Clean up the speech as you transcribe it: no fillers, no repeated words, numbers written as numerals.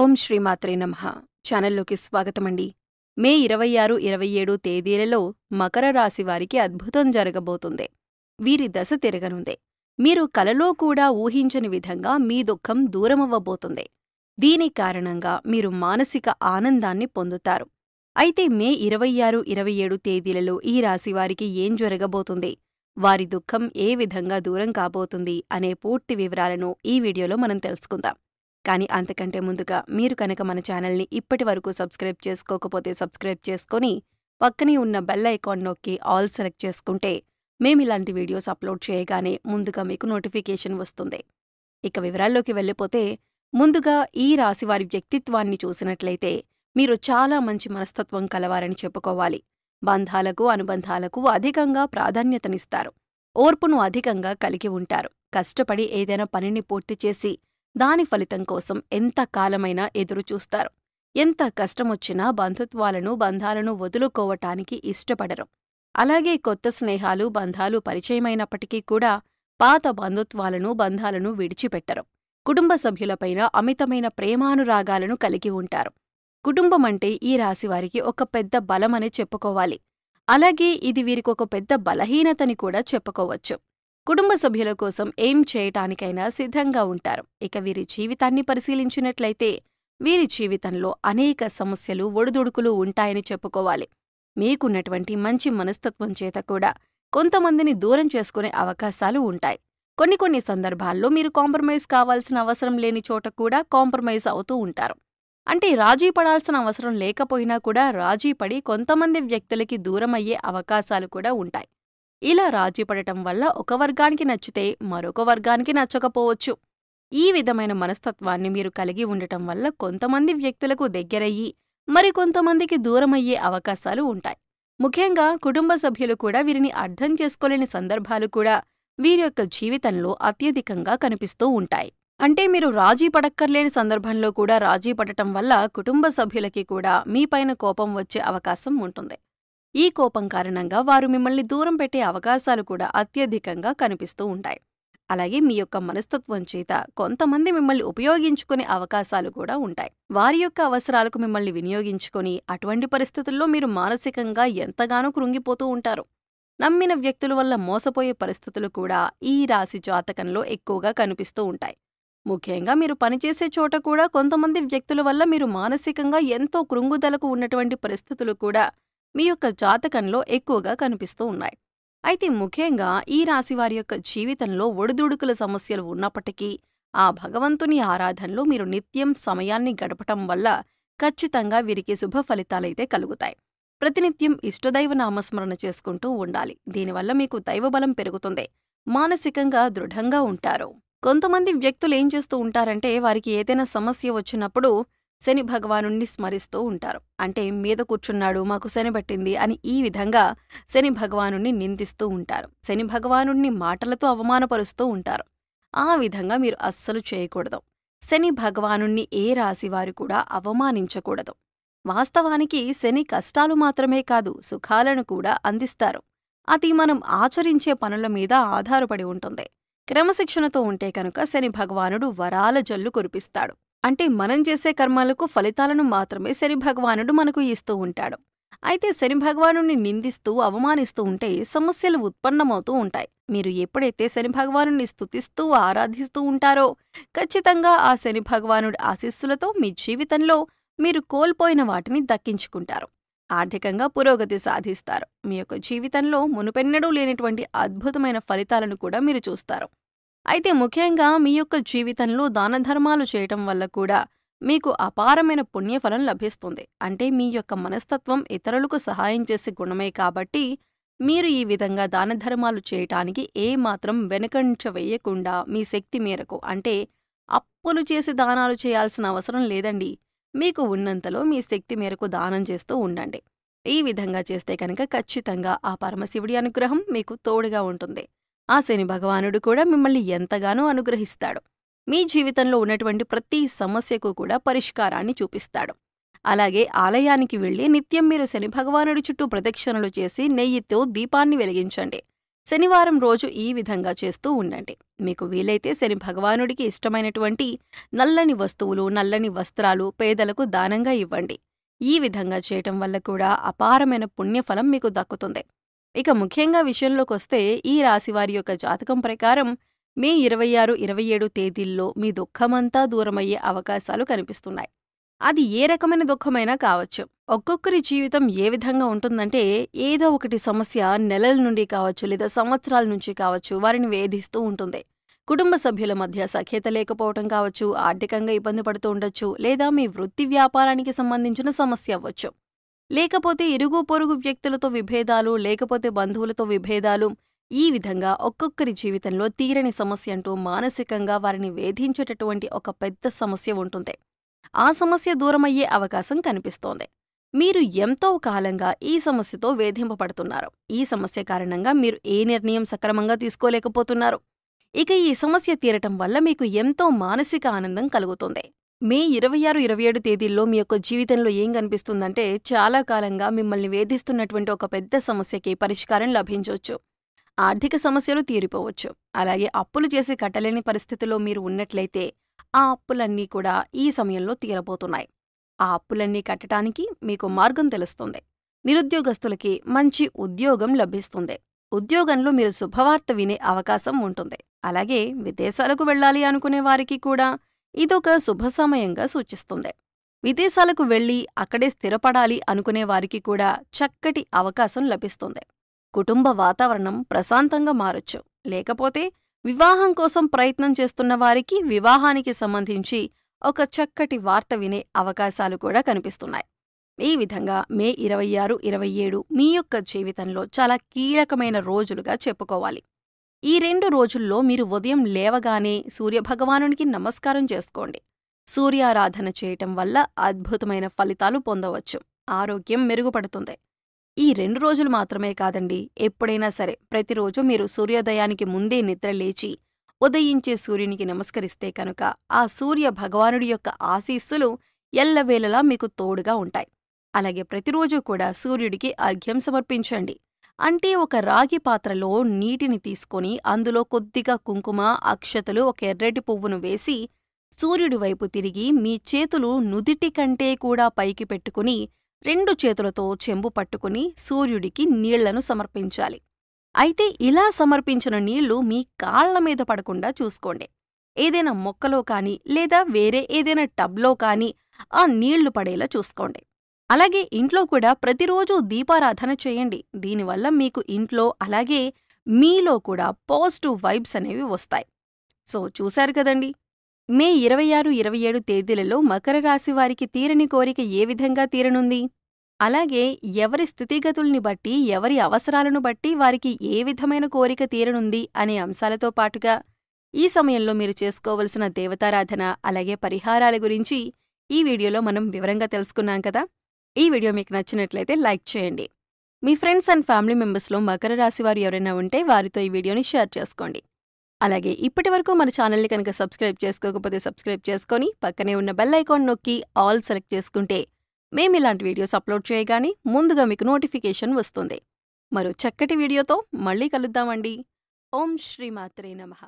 ఓం శ్రీమాత్రే నమః. ఛానల్లోకి స్వాగతమండి. మే 26, 27 తేదీలలో మకర రాశి వారికి అద్భుతం జరగబోతుంది. వీరి దశ తిరగనుంది. మీరు కలలో కూడా ఊహించని విధంగా మీ దుఃఖం దూరమవ్వబోతుంది. దీని కారణంగా మీరు మానసిక ఆనందాన్ని పొందుతారు. అయితే మే 26, 27 తేదీలలో ఈ రాశివారికి ఏం జరగబోతుంది, వారి దుఃఖం ఏ విధంగా దూరం కాబోతుంది అనే పూర్తి వివరాలను ఈ వీడియోలో మనం తెలుసుకుందాం. కానీ అంతకంటే ముందుగా మీరు కనుక మన ఛానల్ని ఇప్పటి వరకు సబ్స్క్రైబ్ చేసుకోకపోతే సబ్స్క్రైబ్ చేసుకొని పక్కనే ఉన్న బెల్ ఐకాన్ నొక్కి ఆల్ సెలెక్ట్ చేసుకుంటే మేమిలాంటి వీడియోస్ అప్లోడ్ చేయగానే ముందుగా మీకు నోటిఫికేషన్ వస్తుంది. ఇక వివరాల్లోకి వెళ్ళిపోతే, ముందుగా ఈ రాశివారి వ్యక్తిత్వాన్ని చూసినట్లయితే మీరు చాలా మంచి మనస్తత్వం కలవారని చెప్పుకోవాలి. బంధాలకు, అనుబంధాలకు అధికంగా ప్రాధాన్యతనిస్తారు. ఓర్పును అధికంగా కలిగి ఉంటారు. కష్టపడి ఏదైనా పనిని పూర్తి చేసి దాని ఫలితం కోసం ఎంత కాలమైనా ఎదురుచూస్తారు. ఎంత కష్టమొచ్చినా బంధాలను వదులుకోవటానికి ఇష్టపడరు. అలాగే కొత్త స్నేహాలు, బంధాలు పరిచయమైనప్పటికీ కూడా పాత బంధాలను విడిచిపెట్టరు. కుటుంబ సభ్యులపైన అమితమైన ప్రేమానురాగాలను కలిగి ఉంటారు. కుటుంబమంటే ఈ రాశివారికి ఒక పెద్ద బలమని చెప్పుకోవాలి. అలాగే ఇది వీరికొక పెద్ద బలహీనతని కూడా చెప్పుకోవచ్చు. కుటుంబ సభ్యుల కోసం ఏం చేయటానికైనా సిద్ధంగా ఉంటారు. ఇక వీరి జీవితాన్ని పరిశీలించినట్లయితే వీరి జీవితంలో అనేక సమస్యలు, ఒడిదుడుకులు ఉంటాయని చెప్పుకోవాలి. మీకున్నటువంటి మంచి మనస్తత్వం చేత కూడా కొంతమందిని దూరం చేసుకునే అవకాశాలు ఉంటాయి. కొన్ని సందర్భాల్లో మీరు కాంప్రమైజ్ కావాల్సిన అవసరం లేని చోట కూడా కాంప్రమైజ్ అవుతూ ఉంటారు. అంటే రాజీ పడాల్సిన అవసరం లేకపోయినా కూడా రాజీ పడి కొంతమంది వ్యక్తులకి దూరమయ్యే అవకాశాలు కూడా ఉంటాయి. ఇలా రాజీ పడటం వల్ల ఒక వర్గానికి నచ్చితే మరొక వర్గానికి నచ్చకపోవచ్చు. ఈ విధమైన మనస్తత్వాన్ని మీరు కలిగి ఉండటం వల్ల కొంతమంది వ్యక్తులకు దగ్గరయ్యి మరికొంతమందికి దూరమయ్యే అవకాశాలు ఉంటాయి. ముఖ్యంగా కుటుంబ సభ్యులు కూడా వీరిని అర్థం చేసుకోలేని సందర్భాలు కూడా వీరి యొక్క జీవితంలో అత్యధికంగా కనిపిస్తూ ఉంటాయి. అంటే మీరు రాజీ పడక్కర్లేని సందర్భంలో కూడా రాజీ పడటం వల్ల కుటుంబ సభ్యులకి కూడా మీపైన కోపం వచ్చే అవకాశం ఉంటుంది. ఈ కోపం కారణంగా వారు మిమ్మల్ని దూరం పెట్టే అవకాశాలు కూడా అత్యధికంగా కనిపిస్తూ ఉంటాయి. అలాగే మీ యొక్క మనస్తత్వం చేత కొంతమంది మిమ్మల్ని ఉపయోగించుకునే అవకాశాలు కూడా ఉంటాయి. వారి యొక్క అవసరాలకు మిమ్మల్ని వినియోగించుకొని అటువంటి పరిస్థితుల్లో మీరు మానసికంగా ఎంతగానో కృంగిపోతూ ఉంటారు. నమ్మిన వ్యక్తుల వల్ల మోసపోయే పరిస్థితులు కూడా ఈ రాశి జాతకంలో ఎక్కువగా కనిపిస్తూ ఉంటాయి. ముఖ్యంగా మీరు పనిచేసే చోట కూడా కొంతమంది వ్యక్తుల వల్ల మీరు మానసికంగా ఎంతో కృంగుదలకు ఉన్నటువంటి పరిస్థితులు కూడా మీ యొక్క జాతకంలో ఎక్కువగా కనిపిస్తూ ఉన్నాయి. అయితే ముఖ్యంగా ఈ రాశివారి యొక్క జీవితంలో ఒడిదుడుకుల సమస్యలు ఉన్నప్పటికీ ఆ భగవంతుని ఆరాధనలో మీరు నిత్యం సమయాన్ని గడపటం వల్ల ఖచ్చితంగా వీరికి శుభ ఫలితాలైతే కలుగుతాయి. ప్రతినిత్యం ఇష్టదైవ నామస్మరణ చేసుకుంటూ ఉండాలి. దీనివల్ల మీకు దైవబలం పెరుగుతుంది. మానసికంగా దృఢంగా ఉంటారు. కొంతమంది వ్యక్తులు ఏం చేస్తూ ఉంటారంటే, వారికి ఏదైనా సమస్య వచ్చినప్పుడు శని భగవానుణ్ణి స్మరిస్తూ ఉంటారు. అంటే మీద కూర్చున్నాడు, మాకు శని పట్టింది అని ఈ విధంగా శని భగవానుణ్ణి నిందిస్తూ ఉంటారు. శని భగవానుణ్ణి మాటలతో అవమానపరుస్తూ ఉంటారు. ఆ విధంగా మీరు అస్సలు చేయకూడదు. శని భగవానుణ్ణి ఏ రాశివారు కూడా అవమానించకూడదు. వాస్తవానికి శని కష్టాలు మాత్రమే కాదు, సుఖాలను కూడా అందిస్తారు. అది మనం ఆచరించే పనుల మీద ఆధారపడి ఉంటుంది. క్రమశిక్షణతో ఉంటే కనుక శని భగవానుడు వరాల జల్లు కురిపిస్తాడు. అంటే మనం చేసే కర్మలకు ఫలితాలను మాత్రమే శని భగవానుడు మనకు ఇస్తూ ఉంటాడు. అయితే శని భగవానుడిని నిందిస్తూ అవమానిస్తూ ఉంటే సమస్యలు ఉత్పన్నమవుతూ ఉంటాయి. మీరు ఎప్పుడైతే శని భగవానుడిని స్తుతిస్తూ ఆరాధిస్తూ ఉంటారో ఖచ్చితంగా ఆ శని భగవానుడి ఆశీస్సులతో మీ జీవితంలో మీరు కోల్పోయిన వాటిని దక్కించుకుంటారు. ఆర్థికంగా పురోగతి సాధిస్తారు. మీ యొక్క జీవితంలో మునుపెన్నడూ లేనటువంటి అద్భుతమైన ఫలితాలను కూడా మీరు చూస్తారు. అయితే ముఖ్యంగా మీ యొక్క జీవితంలో దానధర్మాలు చేయటం వల్ల కూడా మీకు అపారమైన పుణ్యఫలం లభిస్తుంది. అంటే మీ యొక్క మనస్తత్వం ఇతరులకు సహాయం చేసే గుణమే కాబట్టి మీరు ఈ విధంగా దానధర్మాలు చేయటానికి ఏమాత్రం వెనుకంచ వేయకుండా మీ శక్తి మేరకు, అంటే అప్పులు చేసి దానాలు చేయాల్సిన అవసరం లేదండి. మీకు ఉన్నంతలో మీ శక్తి మేరకు దానం చేస్తూ ఉండండి. ఈ విధంగా చేస్తే కనుక ఖచ్చితంగా ఆ పరమశివుడి అనుగ్రహం మీకు తోడుగా ఉంటుంది. ఆ శని భగవానుడు కూడా మిమ్మల్ని ఎంతగానో అనుగ్రహిస్తాడు. మీ జీవితంలో ఉన్నటువంటి ప్రతి సమస్యకు కూడా పరిష్కారాన్ని చూపిస్తాడు. అలాగే ఆలయానికి వెళ్లి నిత్యం మీరు శని భగవానుడి చుట్టూ ప్రదక్షిణలు చేసి నెయ్యితో దీపాన్ని వెలిగించండి. శనివారం రోజు ఈ విధంగా చేస్తూ ఉండండి. మీకు వీలైతే శని భగవానుడికి ఇష్టమైనటువంటి నల్లని వస్తువులు, నల్లని వస్త్రాలు పేదలకు దానంగా ఇవ్వండి. ఈ విధంగా చేయటం వల్ల కూడా అపారమైన పుణ్యఫలం మీకు దక్కుతుంది. ఇక ముఖ్యంగా విషయంలోకొస్తే ఈ రాశివారి యొక్క జాతకం ప్రకారం మే 26, 27 తేదీల్లో మీ దుఃఖమంతా దూరమయ్యే అవకాశాలు కనిపిస్తున్నాయి. అది ఏ రకమైన దుఃఖమైనా కావచ్చు. ఒక్కొక్కరి జీవితం ఏ విధంగా ఉంటుందంటే ఏదో ఒకటి సమస్య నెలల నుండి కావచ్చు లేదా సంవత్సరాల నుంచి కావచ్చు వారిని వేధిస్తూ ఉంటుంది. కుటుంబ సభ్యుల మధ్య సఖ్యత లేకపోవటం కావచ్చు, ఆర్థికంగా ఇబ్బంది పడుతూ ఉండొచ్చు, లేదా మీ వృత్తి వ్యాపారానికి సంబంధించిన సమస్య అవ్వచ్చు. లేకపోతే ఇరుగు పొరుగు వ్యక్తులతో విభేదాలు, లేకపోతే బంధువులతో విభేదాలు. ఈ విధంగా ఒక్కొక్కరి జీవితంలో తీరని సమస్య అంటూ మానసికంగా వారిని వేధించేటటువంటి ఒక పెద్ద సమస్య ఉంటుంది. ఆ సమస్య దూరమయ్యే అవకాశం కనిపిస్తోంది. మీరు ఎంతో కాలంగా ఈ సమస్యతో వేధింపబడుతున్నారు. ఈ సమస్య కారణంగా మీరు ఏ నిర్ణయం సక్రమంగా తీసుకోలేకపోతున్నారు. ఇక ఈ సమస్య తీరటం వల్ల మీకు ఎంతో మానసిక ఆనందం కలుగుతుంది. మే 26, 27 తేదీల్లో మీ యొక్క జీవితంలో ఏం కనిపిస్తుందంటే చాలా కాలంగా మిమ్మల్ని వేధిస్తున్నటువంటి ఒక పెద్ద సమస్యకి పరిష్కారం లభించవచ్చు. ఆర్థిక సమస్యలు తీరిపోవచ్చు. అలాగే అప్పులు చేసి కట్టలేని పరిస్థితిలో మీరు ఉన్నట్లయితే ఆ అప్పులన్నీ కూడా ఈ సమయంలో తీరబోతున్నాయి. ఆ అప్పులన్నీ కట్టడానికి మీకు మార్గం తెలుస్తుంది. నిరుద్యోగస్తులకి మంచి ఉద్యోగం లభిస్తుంది. ఉద్యోగంలో మీరు శుభవార్త వినే అవకాశం ఉంటుంది. అలాగే విదేశాలకు వెళ్ళాలి అనుకునే వారికి కూడా ఇదొక శుభ సమయంగా సూచిస్తుంది. విదేశాలకు వెళ్లి అక్కడే స్థిరపడాలి అనుకునే వారికి కూడా చక్కటి అవకాశం లభిస్తుంది. కుటుంబ వాతావరణం ప్రశాంతంగా మారొచ్చు. లేకపోతే వివాహం కోసం ప్రయత్నం చేస్తున్న వారికి వివాహానికి సంబంధించి ఒక చక్కటి వార్త వినే అవకాశాలు కూడా కనిపిస్తున్నాయి. ఈ విధంగా మే 26, 27 మీ యొక్క జీవితంలో చాలా కీలకమైన రోజులుగా చెప్పుకోవాలి. ఈ 2 రోజుల్లో మీరు ఉదయం లేవగానే సూర్యభగవానునికి నమస్కారం చేసుకోండి. సూర్యారాధన చేయటం వల్ల అద్భుతమైన ఫలితాలు పొందవచ్చు. ఆరోగ్యం మెరుగుపడుతుంది. ఈ 2 రోజులు మాత్రమే కాదండి, ఎప్పుడైనా సరే ప్రతిరోజు మీరు సూర్యోదయానికి ముందే నిద్రలేచి ఉదయించే సూర్యునికి నమస్కరిస్తే కనుక ఆ సూర్య భగవానుడి యొక్క ఆశీస్సులు ఎల్లవేళలా మీకు తోడుగా ఉంటాయి. అలాగే ప్రతిరోజు కూడా సూర్యుడికి అర్ఘ్యం సమర్పించండి. అంటే ఒక రాగి పాత్రలో నీటిని తీసుకొని అందులో కొద్దిగా కుంకుమ, అక్షతలు, ఒక ఎర్రటి పువ్వును వేసి సూర్యుడి వైపు తిరిగి మీ చేతులు నుదిటి కంటే కూడా పైకి పెట్టుకుని 2 చేతులతో చెంబు పట్టుకుని సూర్యుడికి నీళ్లను సమర్పించాలి. అయితే ఇలా సమర్పించిన నీళ్లు మీ కాళ్ల మీద పడకుండా చూసుకోండి. ఏదైనా మొక్కలో కానీ లేదా వేరే ఏదైనా టబ్లో కానీ ఆ నీళ్లు పడేలా చూసుకోండి. అలాగే ఇంట్లో కూడా ప్రతిరోజూ దీపారాధన చేయండి. దీనివల్ల మీకు ఇంట్లో అలాగే మీలో కూడా పాజిటివ్ వైబ్స్ అనేవి వస్తాయి. సో చూశారు కదండి, మే 26, 27 తేదీలలో మకర రాశి వారికి తీరని కోరిక ఏ విధంగా తీరనుంది, అలాగే ఎవరి స్థితిగతుల్ని బట్టి, ఎవరి అవసరాలను బట్టి వారికి ఏ విధమైన కోరిక తీరనుంది అనే అంశాలతో పాటుగా ఈ సమయంలో మీరు చేసుకోవలసిన దేవతారాధన అలాగే పరిహారాల గురించి ఈ వీడియోలో మనం వివరంగా తెలుసుకున్నాం కదా. ఈ వీడియో మీకు నచ్చినట్లయితే లైక్ చేయండి. మీ ఫ్రెండ్స్ అండ్ ఫ్యామిలీ మెంబర్స్లో మకర రాశి వారు ఎవరైనా ఉంటే వారితో ఈ వీడియోని షేర్ చేసుకోండి. అలాగే ఇప్పటివరకు మన ఛానల్ని కనుక సబ్స్క్రైబ్ చేసుకోకపోతే సబ్స్క్రైబ్ చేసుకొని పక్కనే ఉన్న బెల్ ఐకాన్ నొక్కి ఆల్ సెలెక్ట్ చేసుకుంటే మేము ఇలాంటి వీడియోస్ అప్లోడ్ చేయగానే ముందుగా మీకు నోటిఫికేషన్ వస్తుంది. మరో చక్కటి వీడియోతో మళ్ళీ కలుద్దామండి. ఓం శ్రీమాత్రే నమః.